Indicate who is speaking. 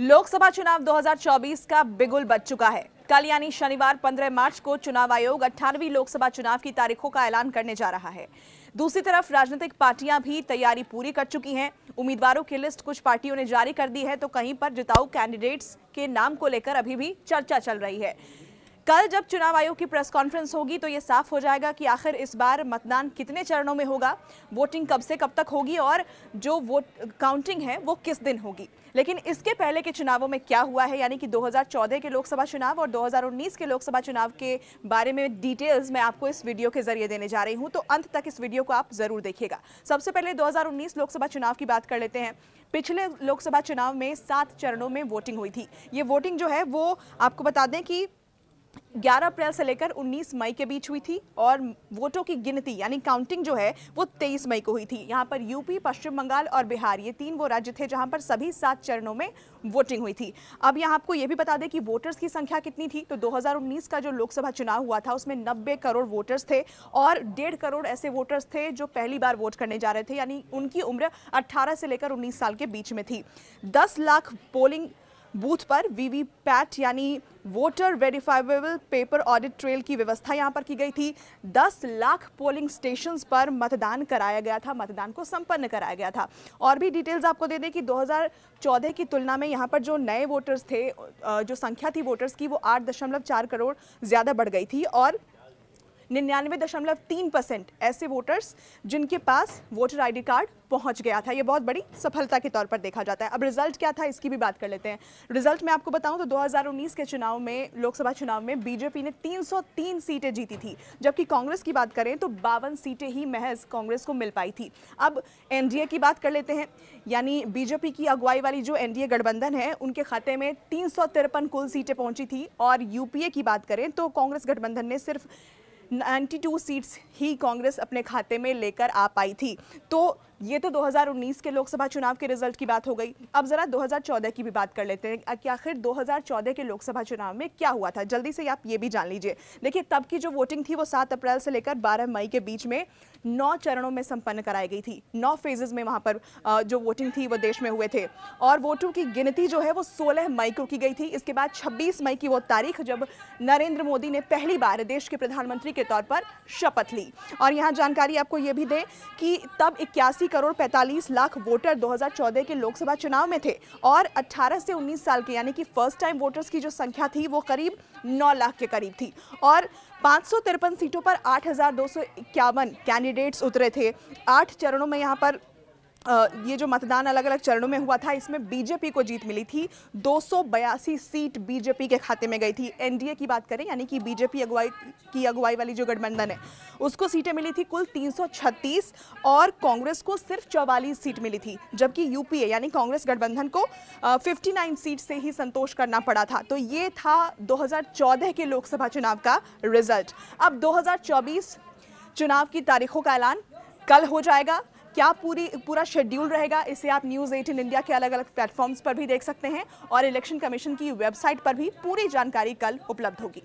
Speaker 1: लोकसभा चुनाव 2024 का बिगुल बज चुका है। कल यानी शनिवार 15 मार्च को चुनाव आयोग 18वीं लोकसभा चुनाव की तारीखों का ऐलान करने जा रहा है। दूसरी तरफ राजनीतिक पार्टियां भी तैयारी पूरी कर चुकी हैं। उम्मीदवारों की लिस्ट कुछ पार्टियों ने जारी कर दी है, तो कहीं पर जिताऊ कैंडिडेट्स के नाम को लेकर अभी भी चर्चा चल रही है। कल जब चुनाव आयोग की प्रेस कॉन्फ्रेंस होगी तो ये साफ हो जाएगा कि आखिर इस बार मतदान कितने चरणों में होगा, वोटिंग कब से कब तक होगी और जो वोट काउंटिंग है वो किस दिन होगी। लेकिन इसके पहले के चुनावों में क्या हुआ है, यानी कि 2014 के लोकसभा चुनाव और 2019 के लोकसभा चुनाव के बारे में डिटेल्स मैं आपको इस वीडियो के जरिए देने जा रही हूं, तो अंत तक इस वीडियो को आप जरूर देखिएगा। सबसे पहले 2019 लोकसभा चुनाव की बात कर लेते हैं। पिछले लोकसभा चुनाव में 7 चरणों में वोटिंग हुई थी। ये वोटिंग जो है वो आपको बता दें कि 11 अप्रैल से लेकर 19 मई के बीच हुई थी और वोटों की गिनती यानी काउंटिंग जो है वो 23 मई को हुई थी। यहाँ पर यूपी, पश्चिम बंगाल और बिहार, ये 3 वो राज्य थे जहाँ पर सभी 7 चरणों में वोटिंग हुई थी। अब यहाँ आपको ये भी बता दें कि वोटर्स की संख्या कितनी थी, तो 2019 का जो लोकसभा चुनाव हुआ था उसमें 90 करोड़ वोटर्स थे और 1.5 करोड़ ऐसे वोटर्स थे जो पहली बार वोट करने जा रहे थे, यानी उनकी उम्र 18 से लेकर 19 साल के बीच में थी। 10 लाख पोलिंग बूथ पर वीवीपैट यानी voter verifiable paper audit trail की व्यवस्था यहां पर की गई थी। 10 लाख पोलिंग स्टेशंस पर मतदान कराया गया था, मतदान को संपन्न कराया गया था। और भी डिटेल्स आपको दे दें कि 2014 की तुलना में यहां पर जो नए वोटर्स थे, जो संख्या थी वोटर्स की, वो 8.4 करोड़ ज़्यादा बढ़ गई थी और 99.3% ऐसे वोटर्स जिनके पास वोटर आईडी कार्ड पहुंच गया था। ये बहुत बड़ी सफलता के तौर पर देखा जाता है। अब रिजल्ट क्या था इसकी भी बात कर लेते हैं। रिजल्ट में आपको बताऊं तो 2019 के चुनाव में, लोकसभा चुनाव में बीजेपी ने 303 सीटें जीती थी, जबकि कांग्रेस की बात करें तो 52 सीटें ही महज कांग्रेस को मिल पाई थी। अब एनडीए की बात कर लेते हैं, यानी बीजेपी की अगुवाई वाली जो एनडीए गठबंधन है उनके खाते में 353 कुल सीटें पहुंची थी और यूपीए की बात करें तो कांग्रेस गठबंधन ने सिर्फ 92 सीट्स ही कांग्रेस अपने खाते में लेकर आ पाई थी। तो ये तो 2019 के लोकसभा चुनाव के रिजल्ट की बात हो गई। अब जरा 2014 की भी बात कर लेते हैं कि आखिर 2014 के लोकसभा चुनाव में क्या हुआ था। जल्दी से आप ये भी जान लीजिए। देखिए, तब की जो वोटिंग थी वो 7 अप्रैल से लेकर 12 मई के बीच में 9 चरणों में संपन्न कराई गई थी। 9 फेजेस में वहां पर जो वोटिंग थी वो देश में हुए थे और वोटों की गिनती जो है वो 16 मई को की गई थी। इसके बाद 26 मई की वो तारीख जब नरेंद्र मोदी ने पहली बार देश के प्रधानमंत्री के तौर पर शपथ ली। और यहाँ जानकारी आपको ये भी दें कि तब 81 करोड़ 45 लाख वोटर 2014 के लोकसभा चुनाव में थे और 18 से 19 साल के यानी कि फर्स्ट टाइम वोटर्स की जो संख्या थी वो करीब 9 लाख के करीब थी और 553 सीटों पर 8,251 कैंडिडेट्स उतरे थे। 8 चरणों में यहाँ पर ये जो मतदान अलग अलग चरणों में हुआ था इसमें बीजेपी को जीत मिली थी। 282 सीट बीजेपी के खाते में गई थी। एनडीए की बात करें यानी कि बीजेपी अगुवाई वाली जो गठबंधन है उसको सीटें मिली थी कुल 336 और कांग्रेस को सिर्फ 44 सीट मिली थी, जबकि यूपीए यानी कांग्रेस गठबंधन को 59 सीट से ही संतोष करना पड़ा था। तो ये था 2014 के लोकसभा चुनाव का रिजल्ट। अब 2024 चुनाव की तारीखों का ऐलान कल हो जाएगा। क्या पूरा शेड्यूल रहेगा, इसे आप न्यूज़ 18 इंडिया के अलग अलग प्लेटफॉर्म्स पर भी देख सकते हैं और इलेक्शन कमीशन की वेबसाइट पर भी पूरी जानकारी कल उपलब्ध होगी।